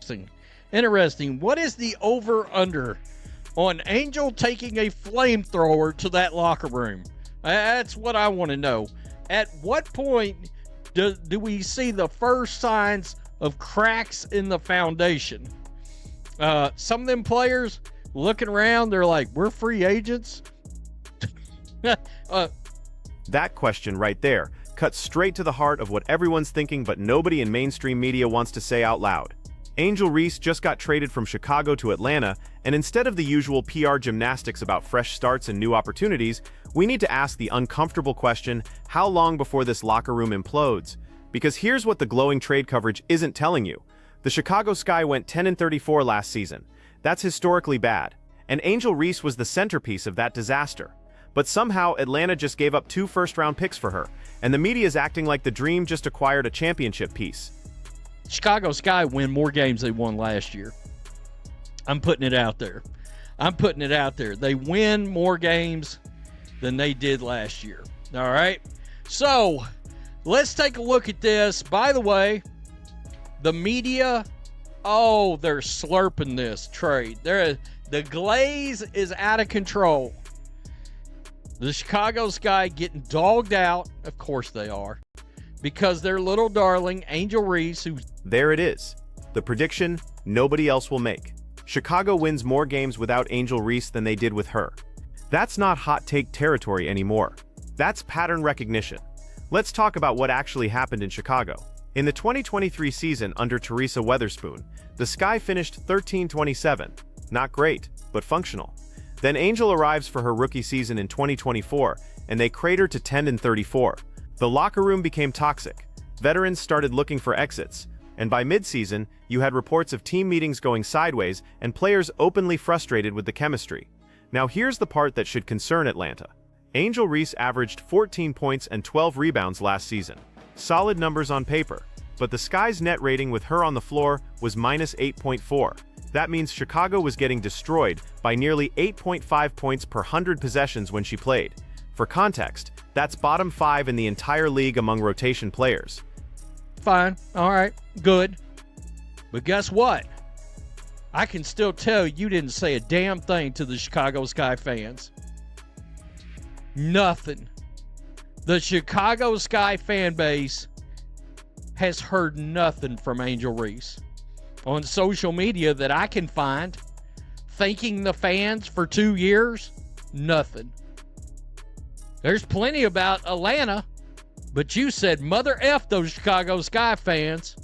Interesting. Interesting. What is the over-under on Angel taking a flamethrower to that locker room? That's what I want to know. At what point do we see the first signs of cracks in the foundation? Some of them players looking around, they're like, we're free agents? That question right there cuts straight to the heart of what everyone's thinking but nobody in mainstream media wants to say out loud. Angel Reese just got traded from Chicago to Atlanta, and instead of the usual PR gymnastics about fresh starts and new opportunities, we need to ask the uncomfortable question, how long before this locker room implodes? Because here's what the glowing trade coverage isn't telling you. The Chicago Sky went 10-34 last season. That's historically bad. And Angel Reese was the centerpiece of that disaster. But somehow Atlanta just gave up 2 first-round picks for her, and the media is acting like the Dream just acquired a championship piece. Chicago Sky win more games they won last year. I'm putting it out there. They win more games than they did last year. All right? So, let's take a look at this. By the way, the media, they're slurping this trade. The glaze is out of control. The Chicago Sky getting dogged out. Of course they are. Because their little darling, Angel Reese, who... There it is. The prediction nobody else will make. Chicago wins more games without Angel Reese than they did with her. That's not hot take territory anymore. That's pattern recognition. Let's talk about what actually happened in Chicago. In the 2023 season under Teresa Weatherspoon, the Sky finished 13-27. Not great, but functional. Then Angel arrives for her rookie season in 2024, and they crater to 10-34. The locker room became toxic. Veterans started looking for exits, and by mid-season, you had reports of team meetings going sideways and players openly frustrated with the chemistry. Now here's the part that should concern Atlanta. Angel Reese averaged 14 points and 12 rebounds last season. Solid numbers on paper, but the Sky's net rating with her on the floor was -8.4. That means Chicago was getting destroyed by nearly 8.5 points per 100 possessions when she played. For context, that's bottom 5 in the entire league among rotation players. Fine. All right. Good. But guess what? I can still tell you didn't say a damn thing to the Chicago Sky fans. Nothing. The Chicago Sky fan base has heard nothing from Angel Reese. On social media that I can find, thanking the fans for 2 years, nothing. There's plenty about Atlanta, but you said mother F those Chicago Sky fans.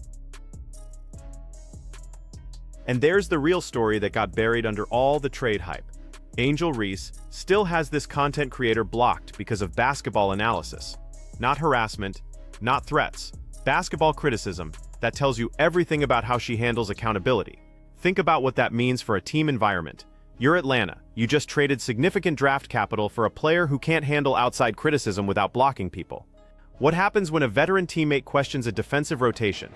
And there's the real story that got buried under all the trade hype. Angel Reese still has this content creator blocked because of basketball analysis. Not harassment, not threats. Basketball criticism that tells you everything about how she handles accountability. Think about what that means for a team environment. You're Atlanta. You just traded significant draft capital for a player who can't handle outside criticism without blocking people. What happens when a veteran teammate questions a defensive rotation?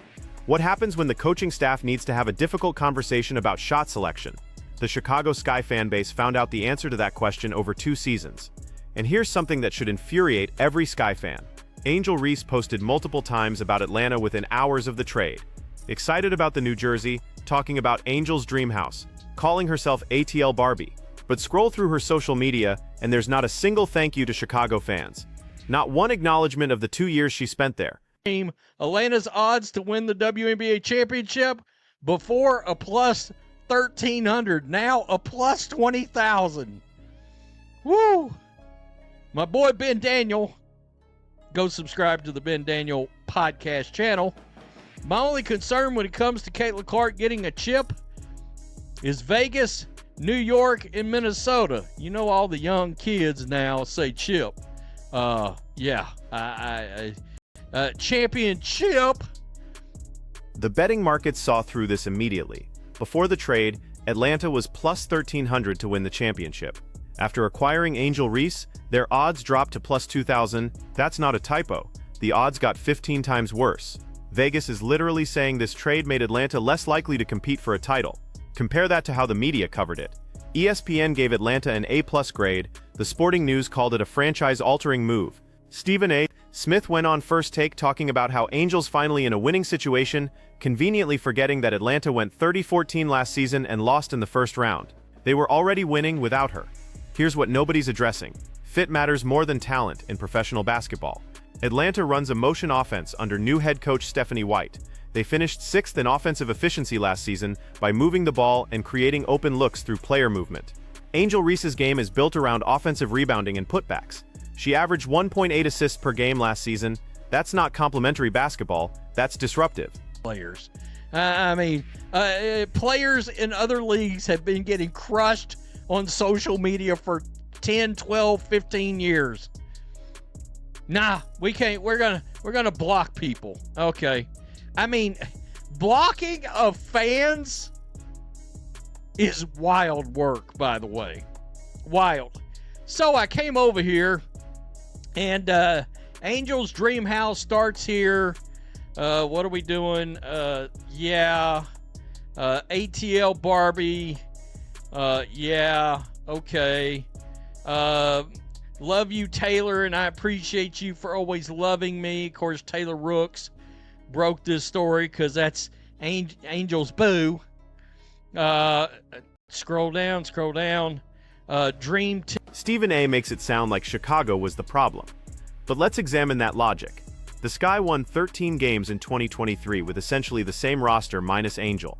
What happens when the coaching staff needs to have a difficult conversation about shot selection? The Chicago Sky fan base found out the answer to that question over 2 seasons. And here's something that should infuriate every Sky fan. Angel Reese posted multiple times about Atlanta within hours of the trade. Excited about the New Jersey, talking about Angel's dream house, calling herself ATL Barbie. But scroll through her social media and there's not a single thank you to Chicago fans. Not one acknowledgement of the 2 years she spent there. Atlanta's odds to win the WNBA championship before a plus 1,300, now a plus 20,000. Woo! My boy Ben Daniel. Go subscribe to the Ben Daniel podcast channel. My only concern when it comes to Caitlin Clark getting a chip is Vegas, New York, and Minnesota. You know all the young kids now say chip. Championship. The betting market saw through this immediately. Before the trade, Atlanta was plus 1,300 to win the championship. After acquiring Angel Reese, their odds dropped to plus 2,000. That's not a typo. The odds got 15 times worse. Vegas is literally saying this trade made Atlanta less likely to compete for a title. Compare that to how the media covered it. ESPN gave Atlanta an A+ grade. The Sporting News called it a franchise-altering move. Stephen A. Smith went on First Take talking about how Angel's finally in a winning situation, conveniently forgetting that Atlanta went 30-14 last season and lost in the first round. They were already winning without her. Here's what nobody's addressing. Fit matters more than talent in professional basketball. Atlanta runs a motion offense under new head coach Stephanie White. They finished 6th in offensive efficiency last season by moving the ball and creating open looks through player movement. Angel Reese's game is built around offensive rebounding and putbacks. She averaged 1.8 assists per game last season. That's not complimentary basketball, that's disruptive. Players. Players in other leagues have been getting crushed on social media for 10, 12, 15 years. Nah, we can't. We're gonna block people. Okay. Blocking of fans is wild work, by the way. Wild. So I came over here, and Angel's Dream House starts here. What are we doing? ATL Barbie. Yeah. Okay. Love you, Taylor, and I appreciate you for always loving me. Of course, Taylor Rooks broke this story because that's Angel's boo. Scroll down. Dream Team. Stephen A. makes it sound like Chicago was the problem. But let's examine that logic. The Sky won 13 games in 2023 with essentially the same roster minus Angel.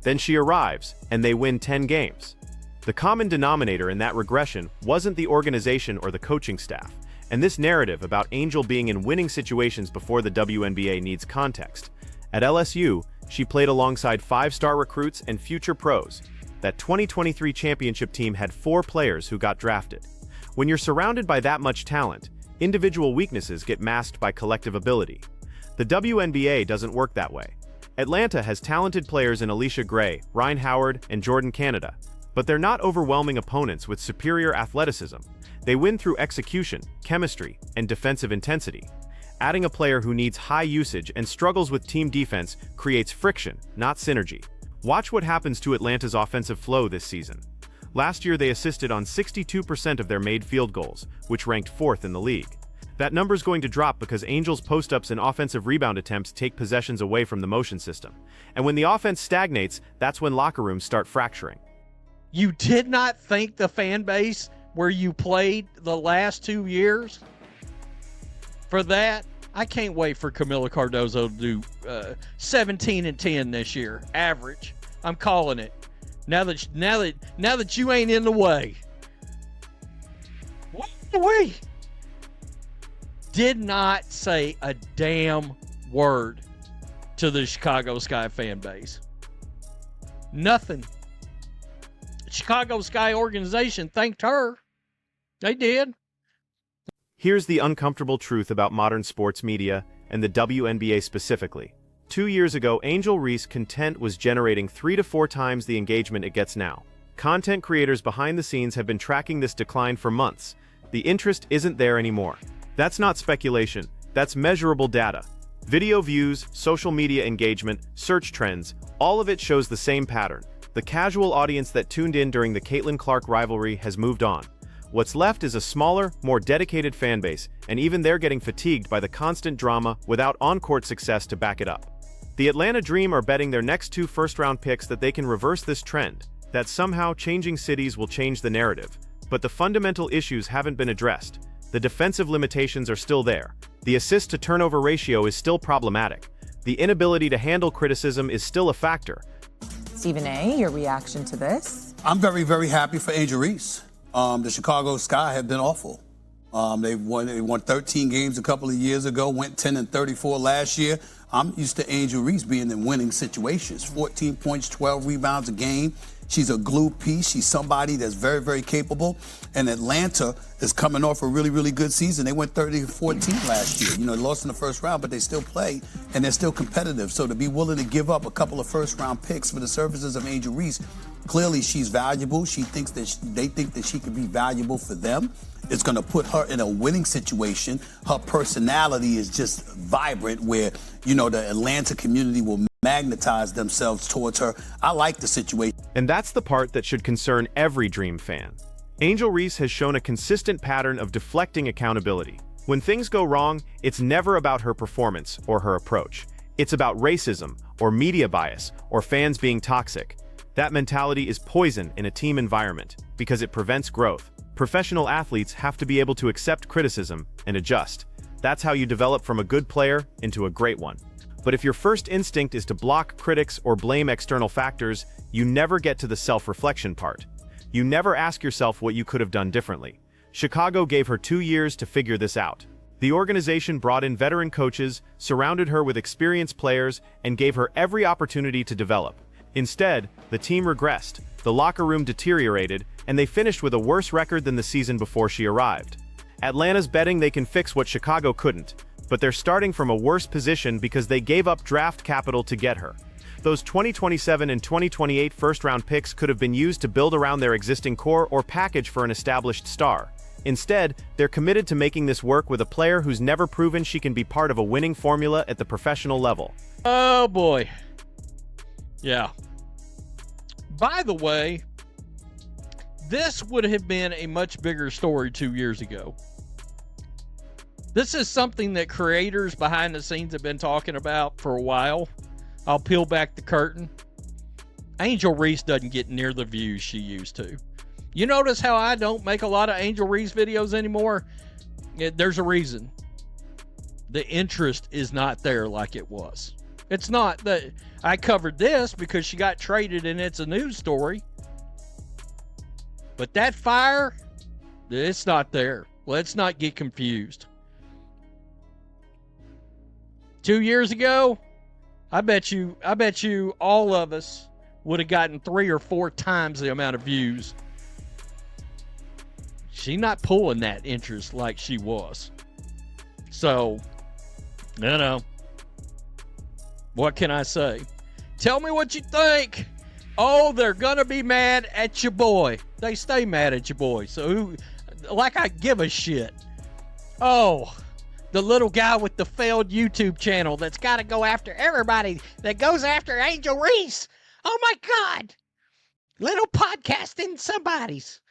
Then she arrives, and they win 10 games. The common denominator in that regression wasn't the organization or the coaching staff, and this narrative about Angel being in winning situations before the WNBA needs context. At LSU, she played alongside 5-star recruits and future pros. That 2023 championship team had 4 players who got drafted. When you're surrounded by that much talent, individual weaknesses get masked by collective ability. The WNBA doesn't work that way. Atlanta has talented players in Alicia Gray, Ryan Howard, and Jordan Canada, but they're not overwhelming opponents with superior athleticism. They win through execution, chemistry, and defensive intensity. Adding a player who needs high usage and struggles with team defense creates friction, not synergy. Watch what happens to Atlanta's offensive flow this season. Last year, they assisted on 62% of their made field goals, which ranked 4th in the league. That number's going to drop because Angel's post-ups and offensive rebound attempts take possessions away from the motion system. And when the offense stagnates, that's when locker rooms start fracturing. You did not thank the fan base where you played the last 2 years for that? I can't wait for Camila Cardozo to do 17-10 this year, average. I'm calling it. Now that you ain't in the way. We did not say a damn word to the Chicago Sky fan base. Nothing. Chicago Sky organization thanked her. They did. Here's the uncomfortable truth about modern sports media, and the WNBA specifically. 2 years ago, Angel Reese content was generating 3 to 4 times the engagement it gets now. Content creators behind the scenes have been tracking this decline for months. The interest isn't there anymore. That's not speculation, that's measurable data. Video views, social media engagement, search trends, all of it shows the same pattern. The casual audience that tuned in during the Caitlin Clark rivalry has moved on. What's left is a smaller, more dedicated fan base, and even they're getting fatigued by the constant drama without on-court success to back it up. The Atlanta Dream are betting their next 2 first-round picks that they can reverse this trend, that somehow changing cities will change the narrative. But the fundamental issues haven't been addressed. The defensive limitations are still there. The assist-to-turnover ratio is still problematic. The inability to handle criticism is still a factor. Stephen A., your reaction to this? I'm very, very happy for Angel Reese. The Chicago Sky have been awful. They won 13 games a couple of years ago, went 10-34 last year. I'm used to Angel Reese being in winning situations. 14 points, 12 rebounds a game. She's a glue piece. She's somebody that's very, very capable. And Atlanta is coming off a really, really good season. They went 30-14 last year. You know, they lost in the first round, but they still play, and they're still competitive. So to be willing to give up a couple of first-round picks for the services of Angel Reese, clearly she's valuable. She thinks that they think that she could be valuable for them. It's going to put her in a winning situation. Her personality is just vibrant where, you know, the Atlanta community will magnetize themselves towards her. I like the situation. And that's the part that should concern every Dream fan. Angel Reese has shown a consistent pattern of deflecting accountability. When things go wrong, it's never about her performance or her approach. It's about racism, or media bias, or fans being toxic. That mentality is poison in a team environment because it prevents growth. Professional athletes have to be able to accept criticism and adjust. That's how you develop from a good player into a great one. But if your first instinct is to block critics or blame external factors, you never get to the self-reflection part. You never ask yourself what you could have done differently. Chicago gave her 2 years to figure this out. The organization brought in veteran coaches, surrounded her with experienced players, and gave her every opportunity to develop. Instead, the team regressed, the locker room deteriorated, and they finished with a worse record than the season before she arrived. Atlanta's betting they can fix what Chicago couldn't, but they're starting from a worse position because they gave up draft capital to get her. Those 2027 and 2028 first-round picks could have been used to build around their existing core or package for an established star. Instead, they're committed to making this work with a player who's never proven she can be part of a winning formula at the professional level. Oh, boy. Yeah. By the way, this would have been a much bigger story 2 years ago. This is something that creators behind the scenes have been talking about for a while. I'll peel back the curtain. Angel Reese doesn't get near the views she used to. You notice how I don't make a lot of Angel Reese videos anymore? There's a reason. The interest is not there like it was. It's not that I covered this because she got traded and it's a news story. But that fire, it's not there. Let's not get confused. 2 years ago, I bet you all of us would have gotten 3 or 4 times the amount of views. She's not pulling that interest like she was. So, what can I say? Tell me what you think. Oh, they're gonna be mad at your boy. They stay mad at your boy. So who, like I give a shit. Oh, the little guy with the failed YouTube channel that's got to go after everybody that goes after Angel Reese. Oh my God. Little podcasting somebody's.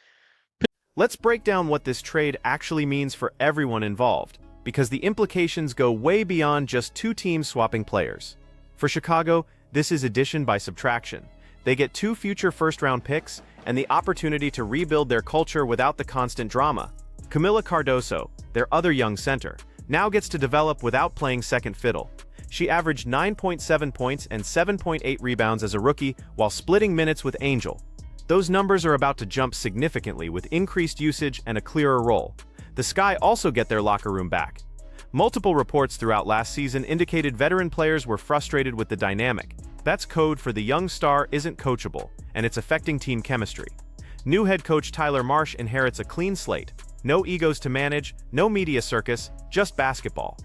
Let's break down what this trade actually means for everyone involved, because the implications go way beyond just 2 teams swapping players. For Chicago, this is addition by subtraction. They get 2 future first-round picks and the opportunity to rebuild their culture without the constant drama. Camila Cardoso, their other young center, now gets to develop without playing second fiddle. She averaged 9.7 points and 7.8 rebounds as a rookie while splitting minutes with Angel. Those numbers are about to jump significantly with increased usage and a clearer role. The Sky also get their locker room back. Multiple reports throughout last season indicated veteran players were frustrated with the dynamic. That's code for the young star isn't coachable, and it's affecting team chemistry. New head coach Tyler Marsh inherits a clean slate. No egos to manage, no media circus, just basketball.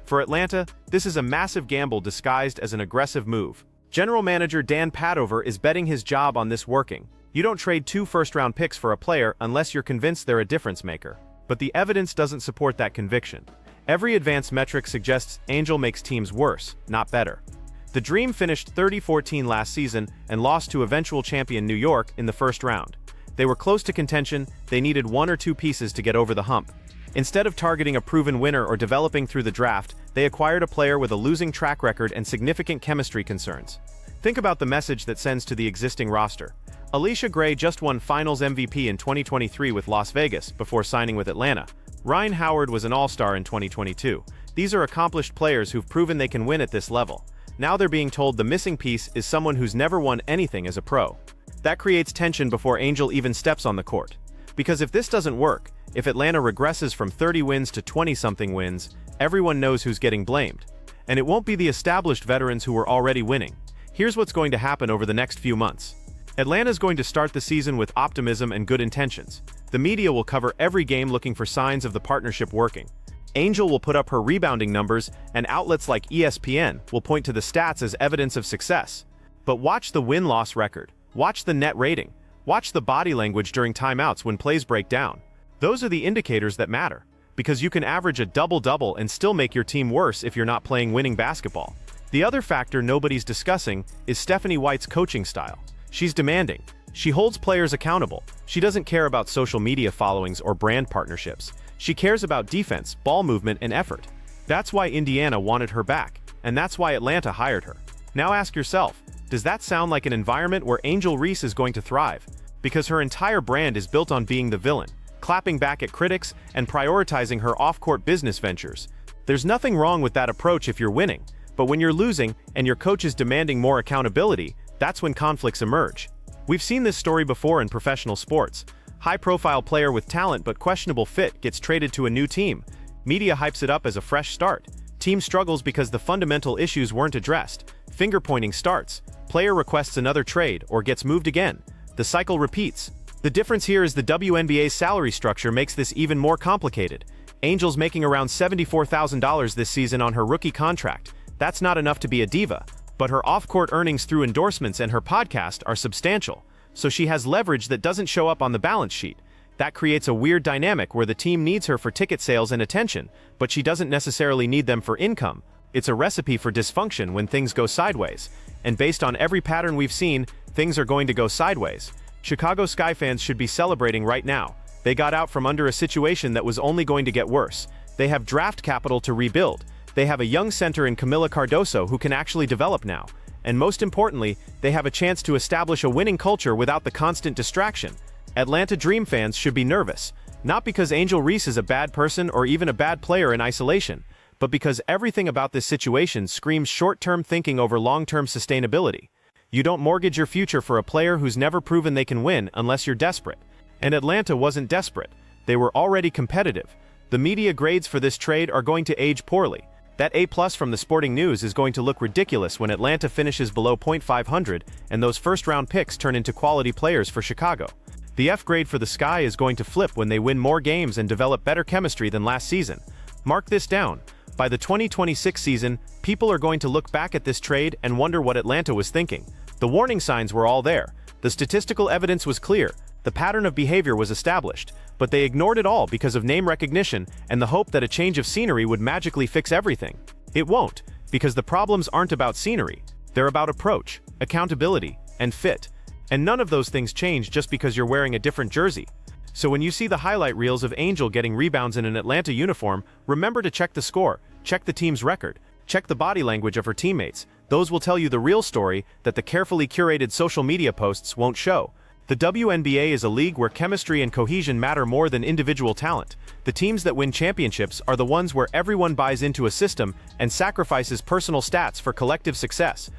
For Atlanta, this is a massive gamble disguised as an aggressive move. General manager Dan Padover is betting his job on this working. You don't trade 2 first-round picks for a player unless you're convinced they're a difference maker. But the evidence doesn't support that conviction. Every advanced metric suggests Angel makes teams worse, not better. The Dream finished 30-14 last season and lost to eventual champion New York in the first round. They were close to contention, they needed 1 or 2 pieces to get over the hump. Instead of targeting a proven winner or developing through the draft, they acquired a player with a losing track record and significant chemistry concerns. Think about the message that sends to the existing roster. Alicia Gray just won Finals MVP in 2023 with Las Vegas before signing with Atlanta. Ryan Howard was an All-Star in 2022. These are accomplished players who've proven they can win at this level. Now they're being told the missing piece is someone who's never won anything as a pro. That creates tension before Angel even steps on the court. Because if this doesn't work, if Atlanta regresses from 30 wins to 20-something wins, everyone knows who's getting blamed. And it won't be the established veterans who were already winning. Here's what's going to happen over the next few months. Atlanta's going to start the season with optimism and good intentions. The media will cover every game looking for signs of the partnership working. Angel will put up her rebounding numbers, and outlets like ESPN will point to the stats as evidence of success. But watch the win-loss record. Watch the net rating. Watch the body language during timeouts when plays break down. Those are the indicators that matter, because you can average a double-double and still make your team worse if you're not playing winning basketball. The other factor nobody's discussing is Stephanie White's coaching style. She's demanding. She holds players accountable. She doesn't care about social media followings or brand partnerships. She cares about defense, ball movement, and effort. That's why Indiana wanted her back. and that's why Atlanta hired her. Now ask yourself, does that sound like an environment where Angel Reese is going to thrive? Because her entire brand is built on being the villain, clapping back at critics, and prioritizing her off-court business ventures. There's nothing wrong with that approach if you're winning, but when you're losing and your coach is demanding more accountability, that's when conflicts emerge. We've seen this story before in professional sports. High-profile player with talent but questionable fit gets traded to a new team. Media hypes it up as a fresh start. Team struggles because the fundamental issues weren't addressed. Finger-pointing starts. Player requests another trade or gets moved again. The cycle repeats. The difference here is the WNBA's salary structure makes this even more complicated. Angel's making around $74,000 this season on her rookie contract. That's not enough to be a diva, but her off-court earnings through endorsements and her podcast are substantial, so she has leverage that doesn't show up on the balance sheet. That creates a weird dynamic where the team needs her for ticket sales and attention, but she doesn't necessarily need them for income. It's a recipe for dysfunction when things go sideways. And based on every pattern we've seen, things are going to go sideways. Chicago Sky fans should be celebrating right now. They got out from under a situation that was only going to get worse. They have draft capital to rebuild. They have a young center in Camila Cardoso who can actually develop now. And most importantly, they have a chance to establish a winning culture without the constant distraction. Atlanta Dream fans should be nervous, not because Angel Reese is a bad person or even a bad player in isolation, but because everything about this situation screams short-term thinking over long-term sustainability. You don't mortgage your future for a player who's never proven they can win unless you're desperate. And Atlanta wasn't desperate. They were already competitive. The media grades for this trade are going to age poorly. That A+ from the Sporting News is going to look ridiculous when Atlanta finishes below .500 and those first-round picks turn into quality players for Chicago. The F grade for the Sky is going to flip when they win more games and develop better chemistry than last season. Mark this down. By the 2026 season, people are going to look back at this trade and wonder what Atlanta was thinking. The warning signs were all there. The statistical evidence was clear. The pattern of behavior was established, but they ignored it all because of name recognition and the hope that a change of scenery would magically fix everything. It won't, because the problems aren't about scenery. They're about approach, accountability, and fit. And none of those things change just because you're wearing a different jersey. So when you see the highlight reels of Angel getting rebounds in an Atlanta uniform, remember to check the score, check the team's record, check the body language of her teammates. Those will tell you the real story that the carefully curated social media posts won't show. The WNBA is a league where chemistry and cohesion matter more than individual talent. The teams that win championships are the ones where everyone buys into a system and sacrifices personal stats for collective success.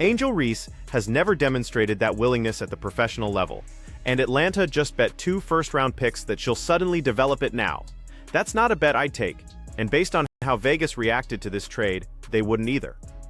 Angel Reese has never demonstrated that willingness at the professional level, and Atlanta just bet 2 first-round picks that she'll suddenly develop it now. That's not a bet I'd take, and based on how Vegas reacted to this trade, they wouldn't either.